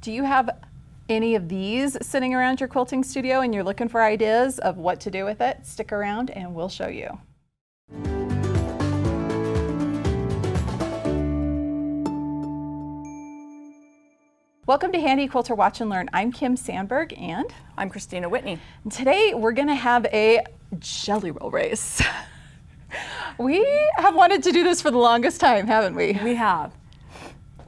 Do you have any of these sitting around your quilting studio and you're looking for ideas of what to do with it? Stick around and we'll show you. Welcome to Handi Quilter Watch and Learn. I'm Kim Sandberg and I'm Kristina Whitney. Today we're going to have a jelly roll race. We have wanted to do this for the longest time, haven't we? We have.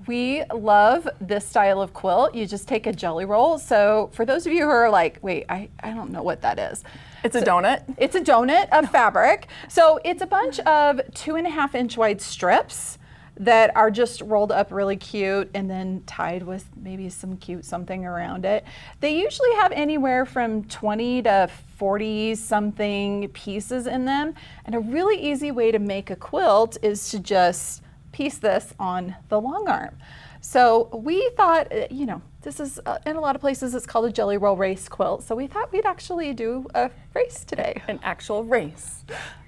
We love this style of quilt. You just take a jelly roll. So for those of you who are like, wait, I don't know what that is. It's a donut. It's a donut of fabric. So it's a bunch of 2.5 inch wide strips that are just rolled up really cute and then tied with maybe some cute something around it. They usually have anywhere from 20 to 40 something pieces in them. And a really easy way to make a quilt is to just piece this on the long arm. So we thought, you know, this is in a lot of places it's called a jelly roll race quilt. So we thought we'd actually do a race today. An actual race.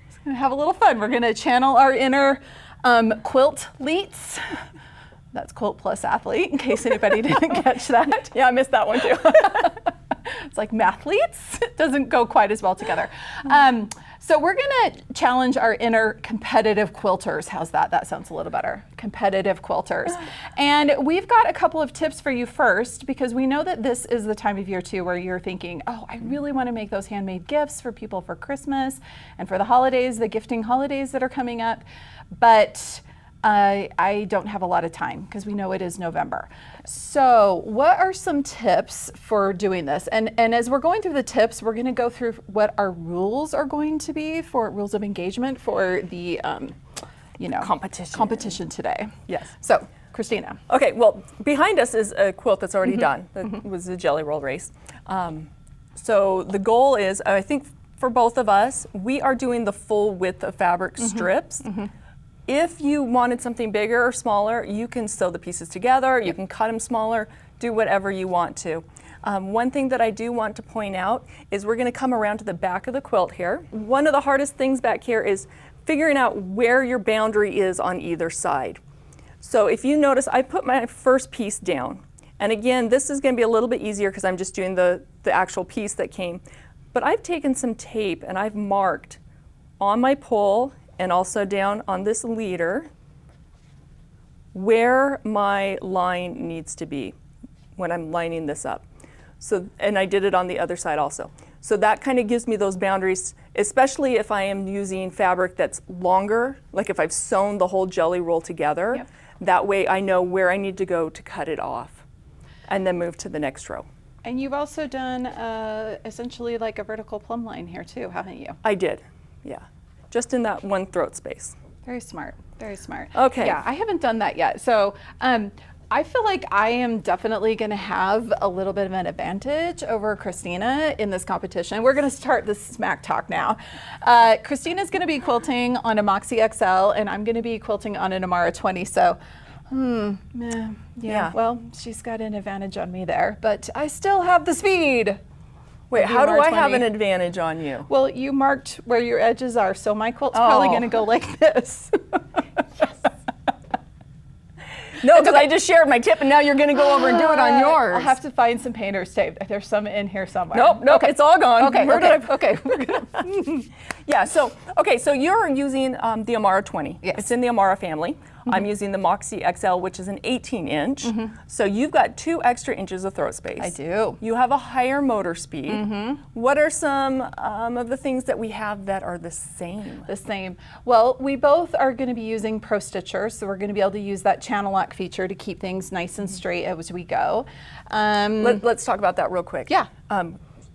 It's gonna have a little fun. We're gonna channel our inner quilt-leets. That's quilt plus athlete, in case anybody didn't catch that. Yeah, I missed that one too. It's like mathletes. It doesn't go quite as well together. So we're gonna challenge our inner competitive quilters. How's that? That sounds a little better. Competitive quilters. And we've got a couple of tips for you first, because we know that this is the time of year too where you're thinking, oh, I really wanna make those handmade gifts for people for Christmas and for the holidays, the gifting holidays that are coming up. But I don't have a lot of time because we know it is November. So what are some tips for doing this? And as we're going through the tips, we're going to go through what our rules are going to be for rules of engagement for the competition today. Yes. So Kristina. Okay, well, behind us is a quilt that's already done. That was the jelly roll race. So the goal is, I think for both of us, we are doing the full width of fabric strips. If you wanted something bigger or smaller, you can sew the pieces together, you can cut them smaller, do whatever you want to. One thing that I do want to point out is we're going to come around to the back of the quilt here. One of the hardest things back here is figuring out where your boundary is on either side. So if you notice, I put my first piece down. And again, this is going to be a little bit easier because I'm just doing the actual piece that came. But I've taken some tape and I've marked on my pole and also down on this leader where my line needs to be when I'm lining this up. So, and I did it on the other side also. So that kind of gives me those boundaries, especially if I am using fabric that's longer, like if I've sewn the whole jelly roll together. Yep. That way I know where I need to go to cut it off and then move to the next row. And you've also done essentially like a vertical plumb line here too, haven't you? I did, yeah. Just in that one throat space. Very smart, very smart. Okay. Yeah, I haven't done that yet. So I feel like I am definitely gonna have a little bit of an advantage over Kristina in this competition. We're gonna start the smack talk now. Kristina's gonna be quilting on a Moxie XL and I'm gonna be quilting on an Amara 20. So, yeah, well, she's got an advantage on me there, but I still have the speed. Wait, how do I have an advantage on you? Well, you marked where your edges are, so my quilt's probably going to go like this. No, because I just shared my tip, and now you're going to go over and do it on yours. I'll have to find some painter's tape. There's some in here somewhere. Nope, okay. It's all gone. Okay, we're good. Yeah, so you're using the Amara 20. Yes. It's in the Amara family. I'm using the Moxie XL, which is an 18 inch. So you've got 2 extra inches of throat space. I do. You have a higher motor speed. What are some of the things that we have that are the same? The same. Well, we both are going to be using Pro Stitcher, so we're going to be able to use that channel lock feature to keep things nice and straight as we go. Let's talk about that real quick. Yeah.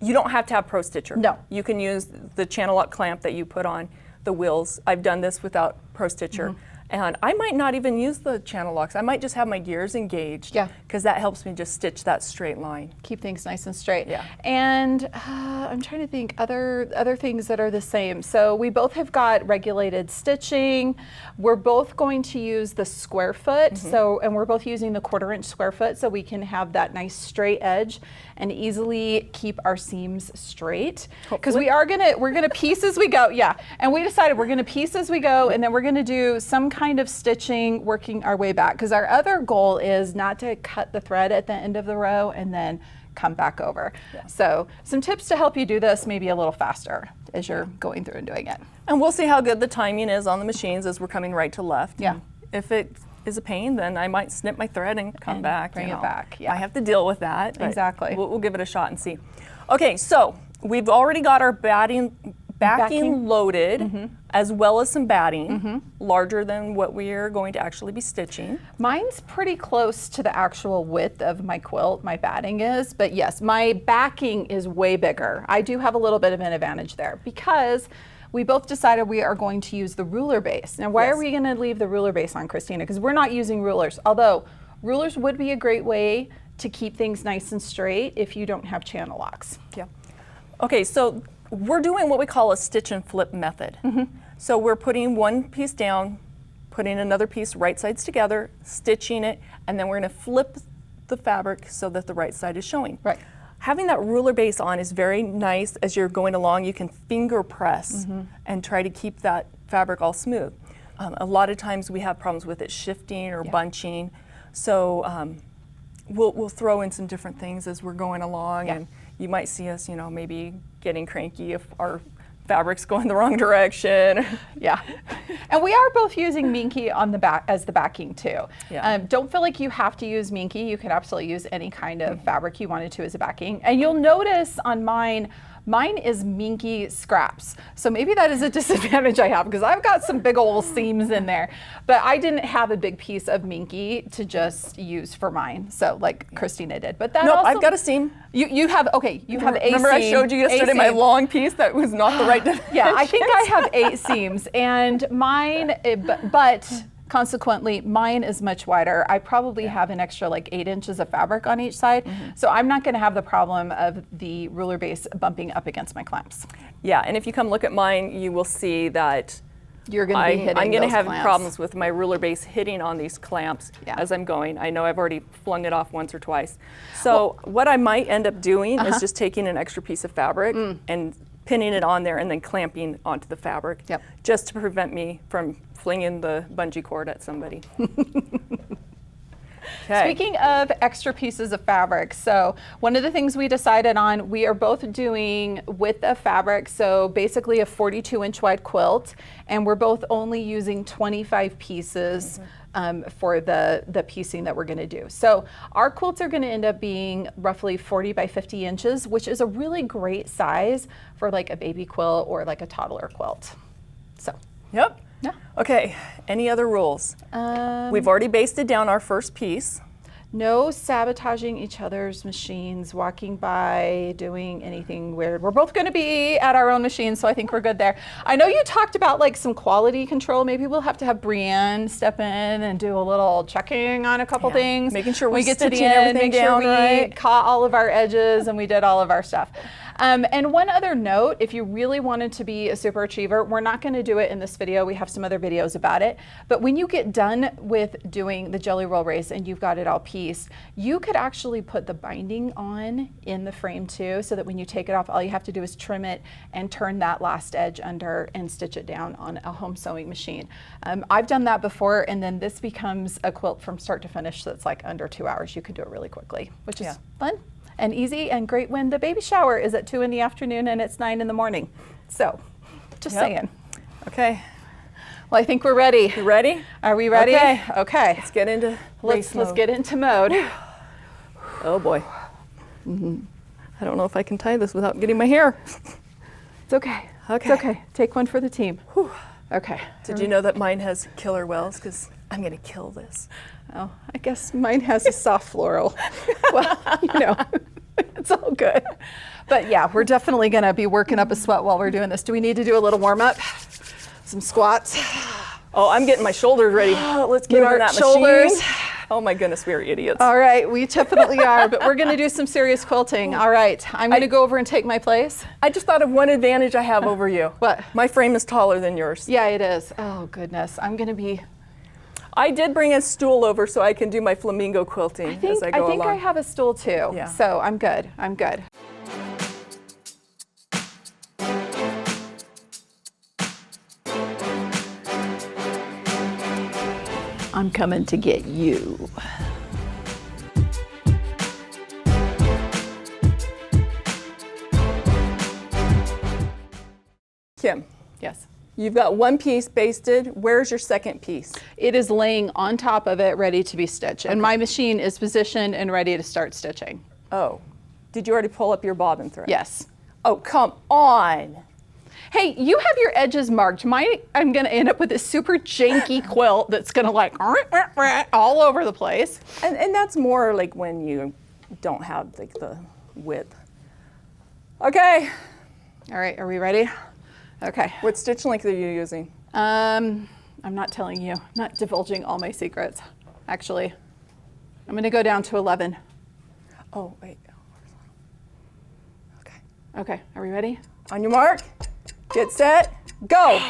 You don't have to have Pro Stitcher. No. You can use the channel lock clamp that you put on the wheels. I've done this without Pro Stitcher. And I might not even use the channel locks. I might just have my gears engaged. Yeah. Because that helps me just stitch that straight line. Keep things nice and straight. Yeah. And I'm trying to think other things that are the same. So we both have got regulated stitching. We're both going to use the square foot. And we're both using the 1/4 inch square foot so we can have that nice straight edge and easily keep our seams straight. Because we're gonna piece as we go. Yeah. And we decided we're gonna piece as we go, and then we're gonna do some kind of stitching, working our way back, because our other goal is not to cut the thread at the end of the row and then come back over. Yeah. So some tips to help you do this maybe a little faster as you're going through and doing it. And we'll see how good the timing is on the machines as we're coming right to left. Yeah. And if it is a pain, then I might snip my thread and come And back. bring you it know. back, yeah. I have to deal with that. but Exactly. We'll give it a shot and see. Okay, so we've already got our backing loaded, as well as some batting, larger than what we're going to actually be stitching. Mine's pretty close to the actual width of my quilt, my batting is, but yes, my backing is way bigger. I do have a little bit of an advantage there because we both decided we are going to use the ruler base. Now, why Yes. are we going to leave the ruler base on, Kristina? Because we're not using rulers, although rulers would be a great way to keep things nice and straight if you don't have channel locks. Yeah. Okay, so we're doing what we call a stitch and flip method. So we're putting one piece down, putting another piece right sides together, stitching it, and then we're going to flip the fabric so that the right side is showing. Right. Having that ruler base on is very nice. As you're going along, you can finger press and try to keep that fabric all smooth. A lot of times we have problems with it shifting or bunching, so we'll throw in some different things as we're going along, and you might see us, you know, maybe getting cranky if our fabric's going the wrong direction. Yeah, and we are both using Minky on the back as the backing too. Yeah. Don't feel like you have to use Minky. You could absolutely use any kind of fabric you wanted to as a backing. And you'll notice on mine is Minky scraps. So maybe that is a disadvantage I have because I've got some big old seams in there. But I didn't have a big piece of Minky to just use for mine. So like Kristina did. But that Nope, also, I've got a seam. You have, okay, you have a Remember seam. I showed you yesterday my long piece that was not the right dimension? Yeah, I think I have 8 seams, and mine, but consequently, mine is much wider. I probably have an extra like 8 inches of fabric on each side, so I'm not going to have the problem of the ruler base bumping up against my clamps. Yeah, and if you come look at mine, you will see that You're going to be hitting I'm going to those have clamps. problems with my ruler base hitting on these clamps Yeah. as I'm going. I know I've already flung it off once or twice. So what I might end up doing is just taking an extra piece of fabric and pinning it on there and then clamping onto the fabric, Yep. just to prevent me from flinging the bungee cord at somebody. Okay. Speaking of extra pieces of fabric, so one of the things we decided on, we are both doing width of fabric, so basically a 42-inch wide quilt, and we're both only using 25 pieces for the piecing that we're going to do. So our quilts are going to end up being roughly 40 by 50 inches, which is a really great size for like a baby quilt or like a toddler quilt. So, Yep. yeah. Okay, any other rules? We've already basted down our first piece. No sabotaging each other's machines, walking by, doing anything weird. We're both going to be at our own machines, so I think we're good there. I know you talked about like some quality control. Maybe we'll have to have Brienne step in and do a little checking on a couple things. Making sure we we're get to the stitching end, everything make sure down we right. caught all of our edges and we did all of our stuff. And one other note, if you really wanted to be a super achiever, we're not going to do it in this video. We have some other videos about it. But when you get done with doing the jelly roll race and you've got it all pieced, you could actually put the binding on in the frame too, so that when you take it off, all you have to do is trim it and turn that last edge under and stitch it down on a home sewing machine. I've done that before, and then this becomes a quilt from start to finish that's like under 2 hours. You can do it really quickly, which is fun and easy and great when the baby shower is at 2 in the afternoon and it's 9 in the morning. So, just saying. Okay. Well, I think we're ready. You ready? Are we ready? Okay. Okay. Let's get into Let's race mode. get into mode. Oh boy. I don't know if I can tie this without getting my hair. It's okay. Okay. It's okay. Take one for the team. Okay. Did you know that mine has killer wells? Because I'm going to kill this. Oh, I guess mine has a soft floral. Well, you know, it's all good. But yeah, we're definitely going to be working up a sweat while we're doing this. Do we need to do a little warm up? Some squats? Oh, I'm getting my shoulders ready. Let's get Our on that shoulders. machine. Oh my goodness, we're idiots. All right, we definitely are, but we're going to do some serious quilting. All right, I'm going to go over and take my place. I just thought of one advantage I have over you. What? My frame is taller than yours. Yeah, it is. Oh, goodness. I'm going to be... I did bring a stool over so I can do my flamingo quilting as I go along. I have a stool too, Yeah. so I'm good. I'm good. I'm coming to get you. Kim, Yes. you've got one piece basted. Where's your second piece? It is laying on top of it, ready to be stitched. And my machine is positioned and ready to start stitching. Oh, did you already pull up your bobbin thread? Yes. Oh, come on. Hey, you have your edges marked. I'm gonna end up with this super janky quilt that's gonna like all over the place. And that's more like when you don't have like the width. Okay. All right, are we ready? Okay. What stitch length are you using? I'm not telling you. I'm not divulging all my secrets, actually. I'm gonna go down to 11. Oh, wait. Okay. Okay, are we ready? On your mark, get set, go.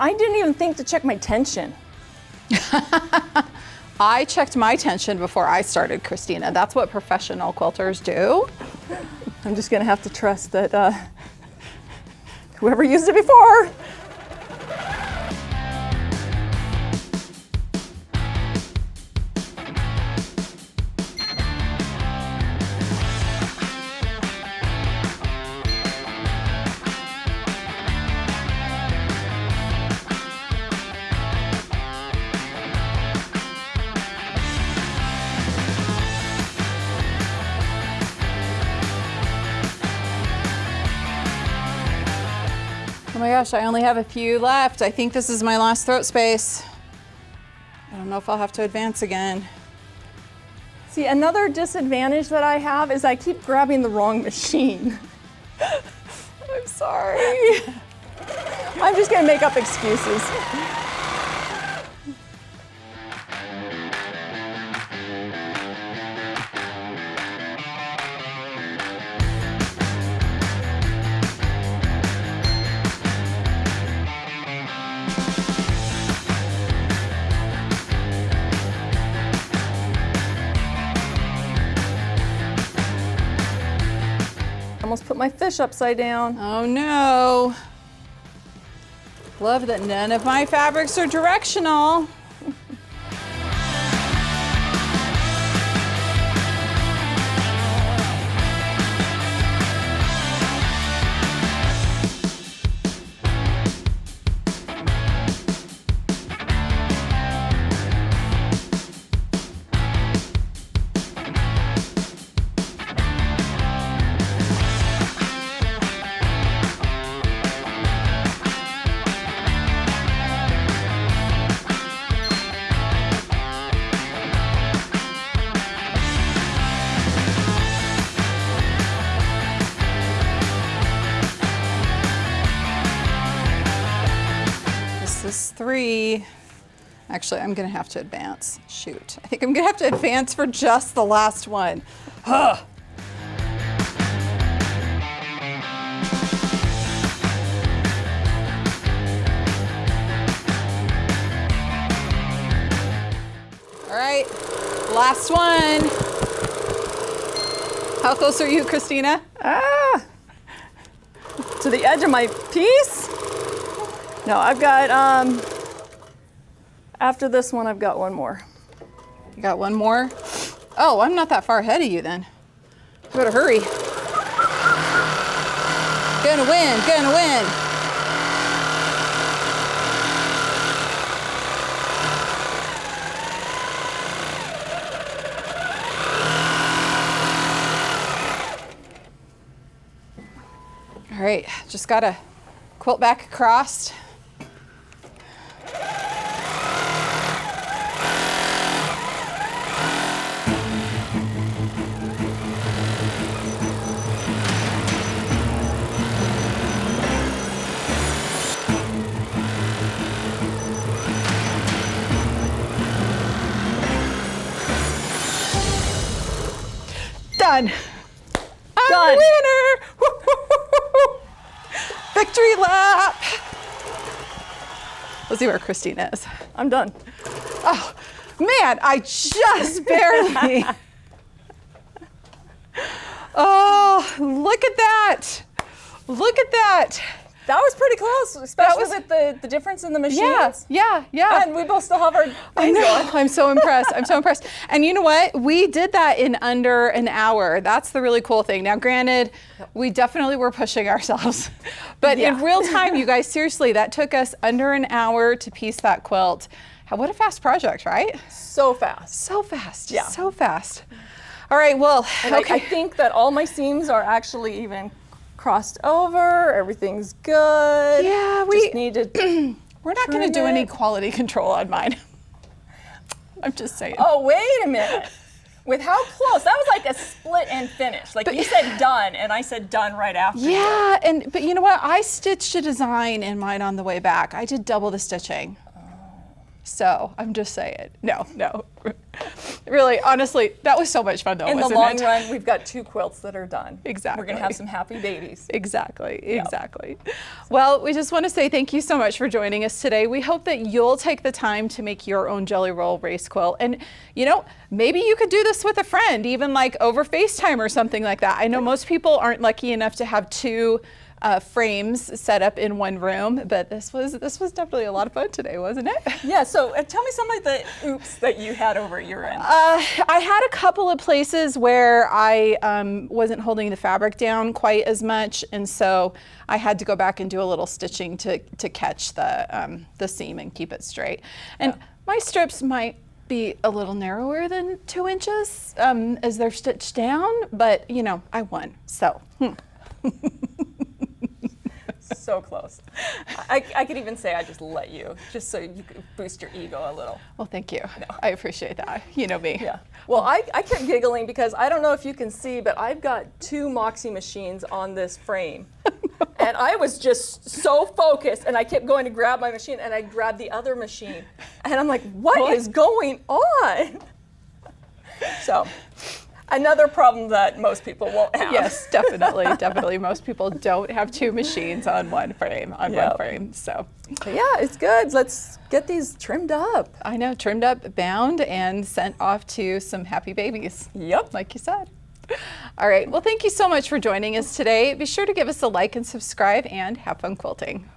I didn't even think to check my tension. I checked my tension before I started, Kristina. That's what professional quilters do. I'm just gonna have to trust that whoever used it before. Oh my gosh, I only have a few left. I think this is my last throat space. I don't know if I'll have to advance again. See, another disadvantage that I have is I keep grabbing the wrong machine. I'm sorry. I'm just gonna make up excuses. Almost put my fish upside down. Oh no. Love that none of my fabrics are directional. This is 3. Actually, I'm gonna have to advance. Shoot, I think I'm gonna have to advance for just the last one. Ugh. All right, last one. How close are you, Kristina? To the edge of my piece? No, I've got, after this one, I've got one more. You got one more? Oh, I'm not that far ahead of you then. You better hurry. Gonna win, gonna win. All right, just gotta quilt back across. Done. I'm Done. the winner. Victory lap. Let's see where Kristina is. I'm done. Oh, man, I just barely. Oh, look at that. Look at that. That was pretty close, especially with the difference in the machines. Yeah. And we both still have our I know. I'm so impressed. I'm so impressed. And you know what? We did that in under an hour. That's the really cool thing. Now, granted, we definitely were pushing ourselves. But in real time, you guys, seriously, that took us under an hour to piece that quilt. What a fast project, right? So fast. So fast. Yeah. So fast. All right, well, And okay. I think that all my seams are actually even crossed over. Everything's good. Yeah, just need to we're not going to do any quality control on mine. I'm just saying. Oh, wait a minute. With how close? That was like a split and finish. Like you said done, and I said done right after. Yeah, but you know what? I stitched a design in mine on the way back. I did double the stitching. So I'm just saying. No. Really, honestly, that was so much fun though, In the wasn't long it? run, we've got 2 quilts that are done. Exactly. We're going to have some happy babies. Exactly. Well, we just want to say thank you so much for joining us today. We hope that you'll take the time to make your own Jelly Roll race quilt. And, you know, maybe you could do this with a friend, even like over FaceTime or something like that. I know most people aren't lucky enough to have 2 frames set up in one room, but this was definitely a lot of fun today, wasn't it? Yeah, so tell me some of the oops that you had over at your end. I had a couple of places where I wasn't holding the fabric down quite as much, and so I had to go back and do a little stitching to catch the seam and keep it straight. And my strips might be a little narrower than 2 inches as they're stitched down, but you know, I won, so. So close. I could even say I just let you, just so you could boost your ego a little. Well, thank you. I appreciate that. You know me. Yeah. Well, I kept giggling because I don't know if you can see, but I've got 2 Moxie machines on this frame. And I was just so focused, and I kept going to grab my machine, and I grabbed the other machine. And I'm like, what is going on? So, another problem that most people won't have. Yes, definitely. Most people don't have 2 machines on one frame, so. But yeah, it's good. Let's get these trimmed up. I know, trimmed up, bound, and sent off to some happy babies. Yep. Like you said. All right, well, thank you so much for joining us today. Be sure to give us a like and subscribe, and have fun quilting.